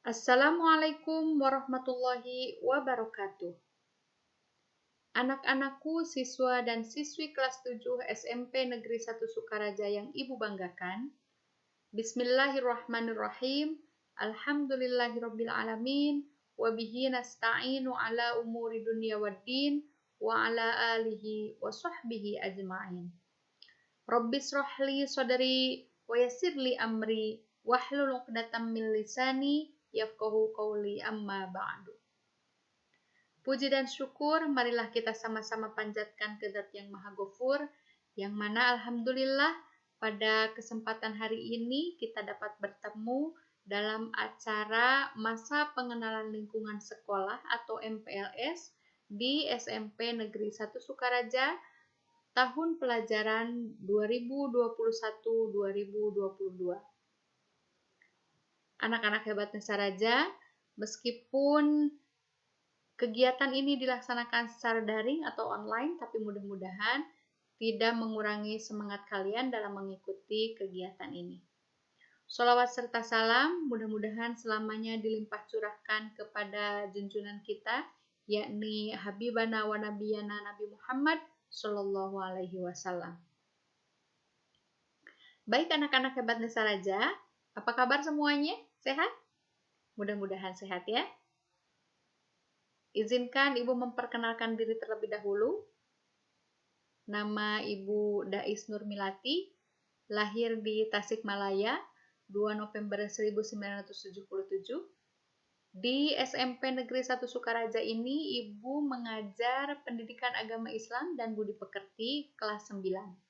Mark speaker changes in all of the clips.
Speaker 1: Assalamualaikum warahmatullahi wabarakatuh. Anak-anakku, siswa dan siswi kelas 7 SMP Negeri 1 Sukaraja yang Ibu banggakan. Bismillahirrahmanirrahim. Alhamdulillahirabbil alamin wa bihi nasta'inu ala umuri dunya waddin wa ala alihi wa sahbihi ajma'in. Rabbishrah li sadri wa yassir li amri wahlul 'uqdatam min lisani yafqahu qawli amma ba'du. Puji dan syukur marilah kita sama-sama panjatkan ke Zat yang Maha Ghafur, yang mana alhamdulillah pada kesempatan hari ini kita dapat bertemu dalam acara Masa Pengenalan Lingkungan Sekolah atau MPLS di SMP Negeri 1 Sukaraja tahun pelajaran 2021-2022. Anak-anak hebat Nusaraja, meskipun kegiatan ini dilaksanakan secara daring atau online, tapi mudah-mudahan tidak mengurangi semangat kalian dalam mengikuti kegiatan ini. Sholawat serta salam mudah-mudahan selamanya dilimpah curahkan kepada junjungan kita, yakni Habibana wa Nabiyana Nabi Muhammad Sallallahu Alaihi Wasallam. Baik anak-anak hebat Nusaraja, apa kabar semuanya? Sehat? Mudah-mudahan sehat ya. Izinkan Ibu memperkenalkan diri terlebih dahulu. Nama Ibu Dais Nurmilati, lahir di Tasikmalaya 2 November 1977. Di SMP Negeri 1 Sukaraja ini Ibu mengajar pendidikan agama Islam dan budi pekerti kelas 9.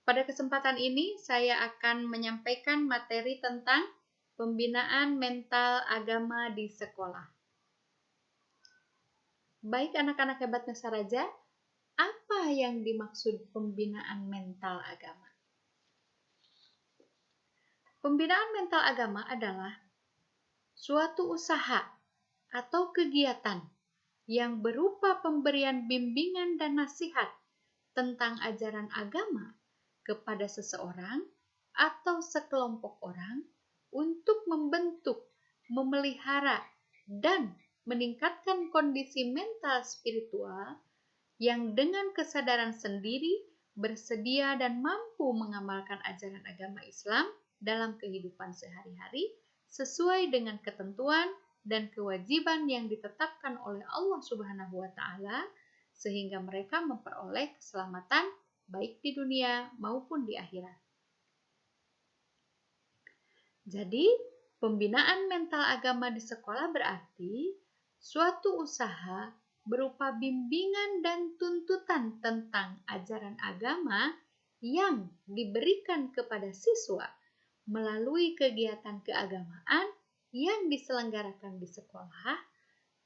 Speaker 1: Pada kesempatan ini saya akan menyampaikan materi tentang pembinaan mental agama di sekolah. Baik anak-anak hebat Nusaraja, apa yang dimaksud pembinaan mental agama? Pembinaan mental agama adalah suatu usaha atau kegiatan yang berupa pemberian bimbingan dan nasihat tentang ajaran agama kepada seseorang atau sekelompok orang untuk membentuk, memelihara, dan meningkatkan kondisi mental spiritual yang dengan kesadaran sendiri bersedia dan mampu mengamalkan ajaran agama Islam dalam kehidupan sehari-hari sesuai dengan ketentuan dan kewajiban yang ditetapkan oleh Allah Subhanahu wa Ta'ala, sehingga mereka memperoleh keselamatan baik di dunia maupun di akhirat. Jadi, pembinaan mental agama di sekolah berarti suatu usaha berupa bimbingan dan tuntutan tentang ajaran agama yang diberikan kepada siswa melalui kegiatan keagamaan yang diselenggarakan di sekolah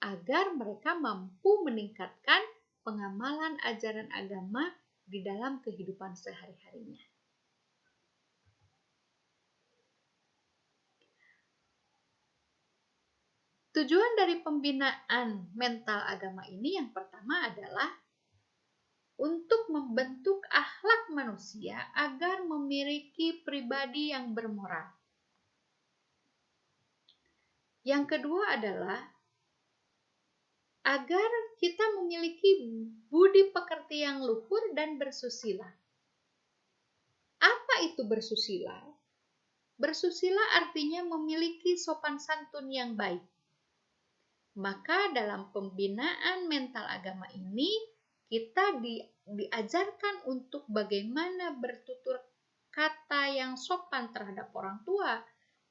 Speaker 1: agar mereka mampu meningkatkan pengamalan ajaran agama di dalam kehidupan sehari-harinya. Tujuan dari pembinaan mental agama ini yang pertama adalah untuk membentuk akhlak manusia agar memiliki pribadi yang bermoral. Yang kedua adalah agar kita memiliki budi pekerti yang luhur dan bersusila. Apa itu bersusila? Bersusila artinya memiliki sopan santun yang baik. Maka dalam pembinaan mental agama ini kita diajarkan untuk bagaimana bertutur kata yang sopan terhadap orang tua,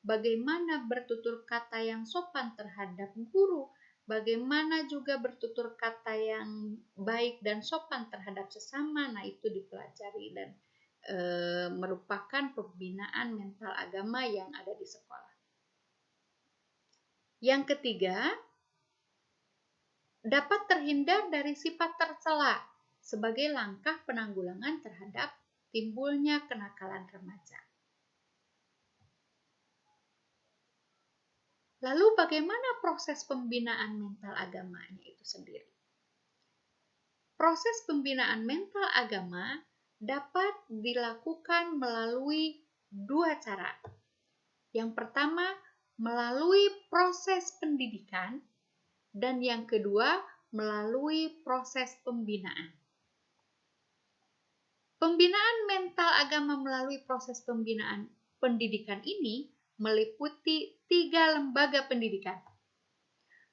Speaker 1: bagaimana bertutur kata yang sopan terhadap guru, bagaimana juga bertutur kata yang baik dan sopan terhadap sesama. Nah, itu dipelajari dan merupakan pembinaan mental agama yang ada di sekolah. Yang ketiga, dapat terhindar dari sifat tercela sebagai langkah penanggulangan terhadap timbulnya kenakalan remaja. Lalu bagaimana proses pembinaan mental agamanya itu sendiri? Proses pembinaan mental agama dapat dilakukan melalui dua cara. Yang pertama, melalui proses pendidikan, dan yang kedua, melalui proses pembinaan. Pembinaan mental agama melalui proses pembinaan pendidikan ini meliputi 3 lembaga pendidikan.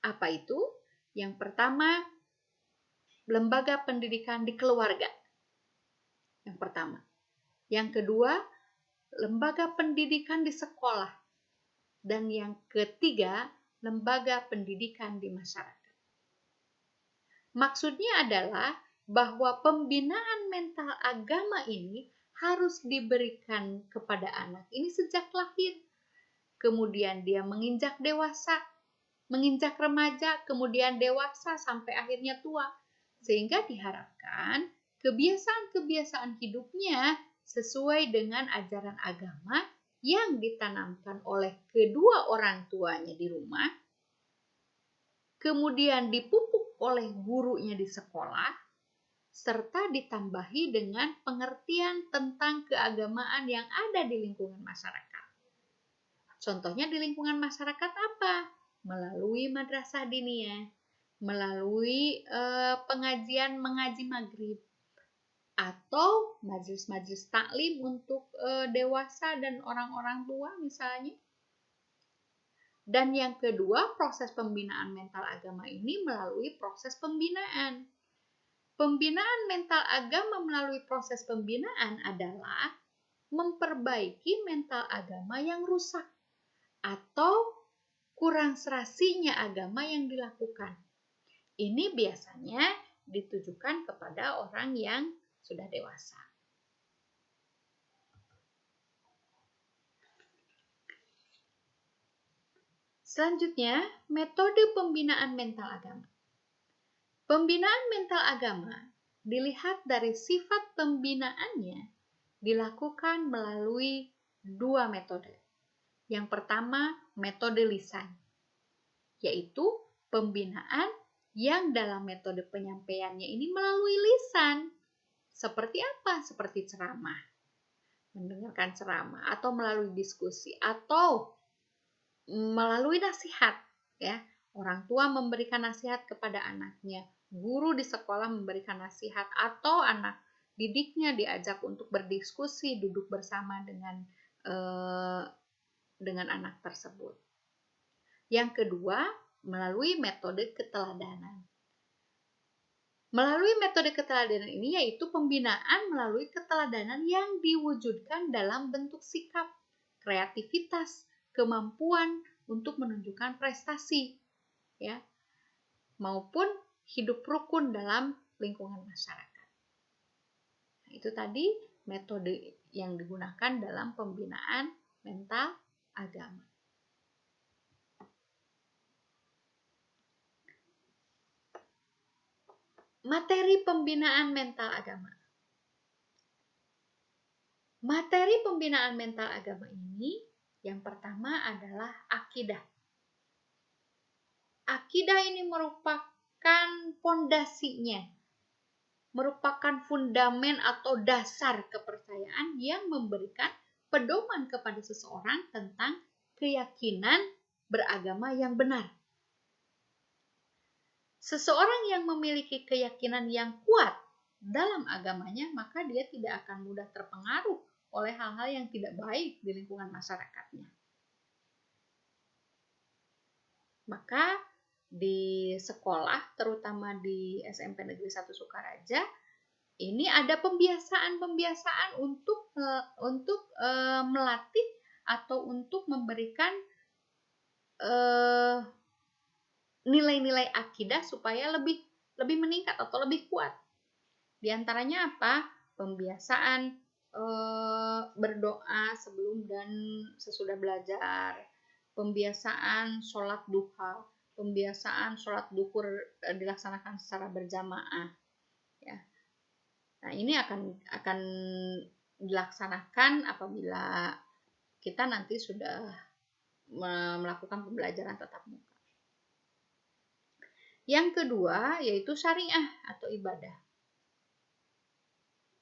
Speaker 1: Apa itu? Yang pertama, lembaga pendidikan di keluarga. Yang pertama. Yang kedua, lembaga pendidikan di sekolah. Dan yang ketiga, lembaga pendidikan di masyarakat. Maksudnya adalah bahwa pembinaan mental agama ini harus diberikan kepada anak ini sejak lahir. Kemudian dia menginjak dewasa, menginjak remaja, kemudian dewasa sampai akhirnya tua. Sehingga diharapkan kebiasaan-kebiasaan hidupnya sesuai dengan ajaran agama yang ditanamkan oleh kedua orang tuanya di rumah, kemudian dipupuk oleh gurunya di sekolah, serta ditambahi dengan pengertian tentang keagamaan yang ada di lingkungan masyarakat. Contohnya di lingkungan masyarakat apa? Melalui madrasah diniyah, melalui pengajian mengaji maghrib, atau majelis-majelis taklim untuk dewasa dan orang-orang tua misalnya. Dan yang kedua, proses pembinaan mental agama ini melalui proses pembinaan. Pembinaan mental agama melalui proses pembinaan adalah memperbaiki mental agama yang rusak atau kurang serasinya agama yang dilakukan. Ini biasanya ditujukan kepada orang yang sudah dewasa. Selanjutnya, metode pembinaan mental agama. Pembinaan mental agama dilihat dari sifat pembinaannya dilakukan melalui 2 metode. Yang pertama, metode lisan, yaitu pembinaan yang dalam metode penyampaiannya ini melalui lisan. Seperti apa? Seperti ceramah, mendengarkan ceramah, atau melalui diskusi, atau melalui nasihat, ya. Orang tua memberikan nasihat kepada anaknya, guru di sekolah memberikan nasihat, atau anak didiknya diajak untuk berdiskusi, duduk bersama dengan anak tersebut. Yang kedua, melalui metode keteladanan. Melalui metode keteladanan ini yaitu pembinaan melalui keteladanan yang diwujudkan dalam bentuk sikap, kreativitas, kemampuan untuk menunjukkan prestasi, ya, maupun hidup rukun dalam lingkungan masyarakat. Nah, itu tadi metode yang digunakan dalam pembinaan mental agama. Materi pembinaan mental agama. Materi pembinaan mental agama ini yang pertama adalah akidah. Akidah ini merupakan pondasinya, merupakan fundamen atau dasar kepercayaan yang memberikan pedoman kepada seseorang tentang keyakinan beragama yang benar. Seseorang yang memiliki keyakinan yang kuat dalam agamanya, maka dia tidak akan mudah terpengaruh oleh hal-hal yang tidak baik di lingkungan masyarakatnya. Maka di sekolah, terutama di SMP Negeri 1 Sukaraja, ini ada pembiasaan-pembiasaan untuk melatih atau untuk memberikan nilai-nilai akidah supaya lebih meningkat atau lebih kuat. Di antaranya apa? Pembiasaan berdoa sebelum dan sesudah belajar, pembiasaan sholat duha, pembiasaan sholat duhur dilaksanakan secara berjamaah. Ya. Nah, ini akan dilaksanakan apabila kita nanti sudah melakukan pembelajaran tatap muka. Yang kedua yaitu syariah atau ibadah.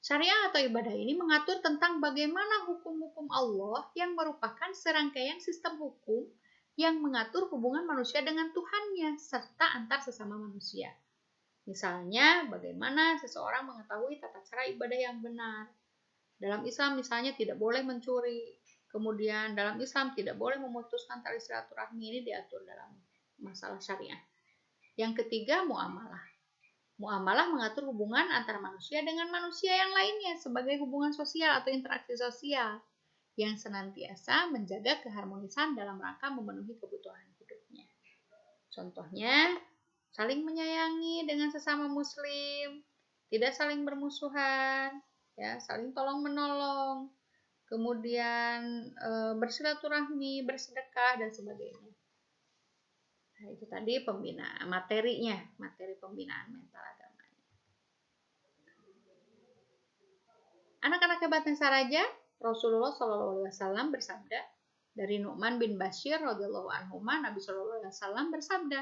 Speaker 1: Syariah atau ibadah ini mengatur tentang bagaimana hukum-hukum Allah yang merupakan serangkaian sistem hukum yang mengatur hubungan manusia dengan Tuhannya serta antar sesama manusia. Misalnya, bagaimana seseorang mengetahui tata cara ibadah yang benar. Dalam Islam misalnya tidak boleh mencuri. Kemudian dalam Islam tidak boleh memutuskan tali silaturahmi, ini diatur dalam masalah syariah. Yang ketiga, muamalah. Muamalah mengatur hubungan antara manusia dengan manusia yang lainnya sebagai hubungan sosial atau interaksi sosial yang senantiasa menjaga keharmonisan dalam rangka memenuhi kebutuhan hidupnya. Contohnya, saling menyayangi dengan sesama muslim, tidak saling bermusuhan, ya, saling tolong-menolong, kemudian bersilaturahmi, bersedekah, dan sebagainya. Nah, itu tadi pembinaan materinya, materi pembinaan mental agamanya. Anak-anak hebatnya Saraja, Rasulullah SAW bersabda, dari Nu'man bin Bashir radhiyallahu anhu, Nabi SAW bersabda,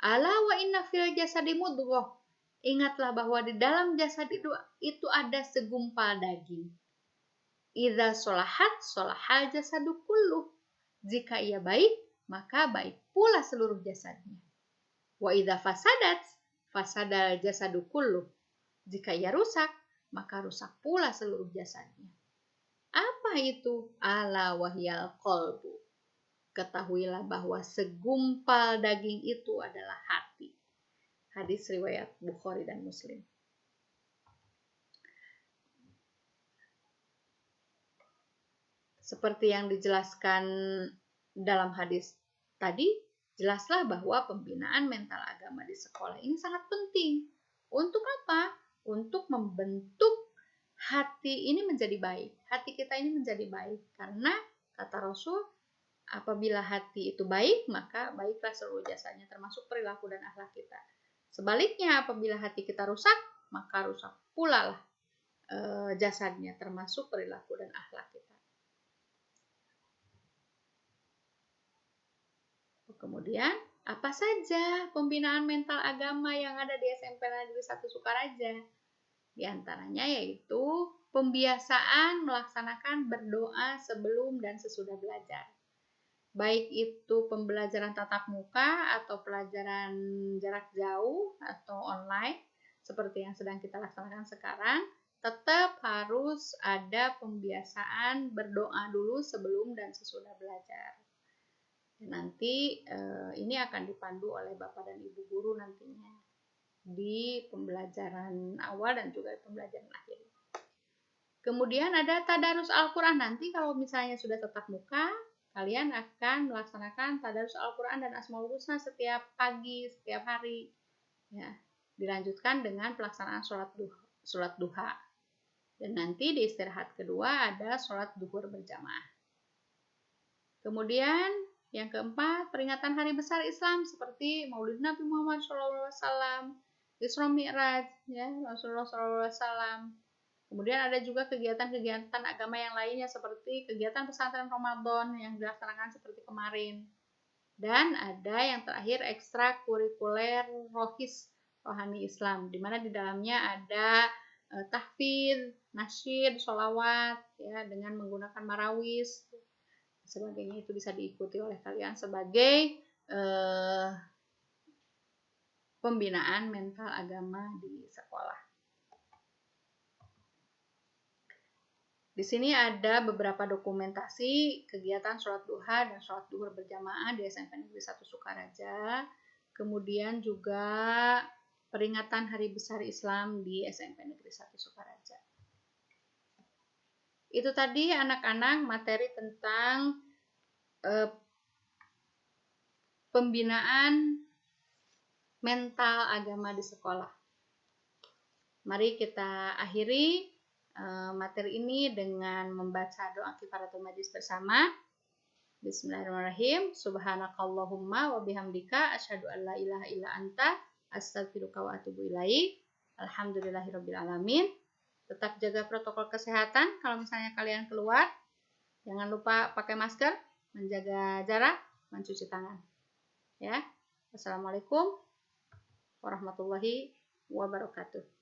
Speaker 1: "Ala wa inna fil jasadi mudghah." Ingatlah bahwa di dalam jasad itu ada segumpal daging. Idza sholahat sholahal jasadu kulluh. Jika ia baik, maka baik pula seluruh jasadnya. Wa idza fasadat fasadal jasadu kulluh. Jika ia rusak, maka rusak pula seluruh jasadnya. Apa itu? Ala wahyal qalbu. Ketahuilah bahwa segumpal daging itu adalah hati. Hadis riwayat Bukhari dan Muslim. Seperti yang dijelaskan dalam hadis tadi, jelaslah bahwa pembinaan mental agama di sekolah ini sangat penting. Untuk apa? Untuk membentuk hati ini menjadi baik. Hati kita ini menjadi baik. Karena kata Rasul, apabila hati itu baik, maka baiklah seluruh jasanya, termasuk perilaku dan akhlak kita. Sebaliknya, apabila hati kita rusak, maka rusak pula lah jasadnya, termasuk perilaku dan akhlak kita. Kemudian, apa saja pembinaan mental agama yang ada di SMP Negeri 1 Sukaraja? Di antaranya yaitu pembiasaan melaksanakan berdoa sebelum dan sesudah belajar. Baik itu pembelajaran tatap muka atau pelajaran jarak jauh atau online seperti yang sedang kita laksanakan sekarang, tetap harus ada pembiasaan berdoa dulu sebelum dan sesudah belajar. Nanti ini akan dipandu oleh Bapak dan Ibu guru nantinya di pembelajaran awal dan juga di pembelajaran akhir. Kemudian ada tadarus Al-Quran. Nanti kalau misalnya sudah tatap muka, kalian akan melaksanakan tadarus Al-Quran dan Asmaul Husna setiap pagi, setiap hari. Ya, dilanjutkan dengan pelaksanaan sholat duha. Dan nanti di istirahat kedua ada sholat duhur berjamaah. Kemudian yang keempat, peringatan hari besar Islam seperti Maulid Nabi Muhammad SAW, Isra Mi'raj, ya, Rasulullah SAW. Kemudian ada juga kegiatan-kegiatan agama yang lainnya seperti kegiatan pesantren Ramadan yang dilaksanakan seperti kemarin. Dan ada yang terakhir ekstrakurikuler rohis, rohani Islam, di mana di dalamnya ada tahfidz, nasyid, sholawat, ya, dengan menggunakan marawis, sebagainya. Itu bisa diikuti oleh kalian sebagai pembinaan mental agama di sekolah. Di sini ada beberapa dokumentasi kegiatan sholat duha dan sholat duhur berjamaah di SMP Negeri 1 Sukaraja. Kemudian juga peringatan Hari Besar Islam di SMP Negeri 1 Sukaraja. Itu tadi anak-anak materi tentang pembinaan mental agama di sekolah. Mari kita akhiri materi ini dengan membaca doa kifaratul majlis bersama. Bismillahirrahmanirrahim. Subhanakallahumma wa bihamdika asyhadu an la ilaha illa anta astaghfiruka wa atubu ilaik. Alhamdulillahirabbil alamin. Tetap jaga protokol kesehatan kalau misalnya kalian keluar. Jangan lupa pakai masker, menjaga jarak, mencuci tangan. Ya. Wassalamualaikum warahmatullahi wabarakatuh.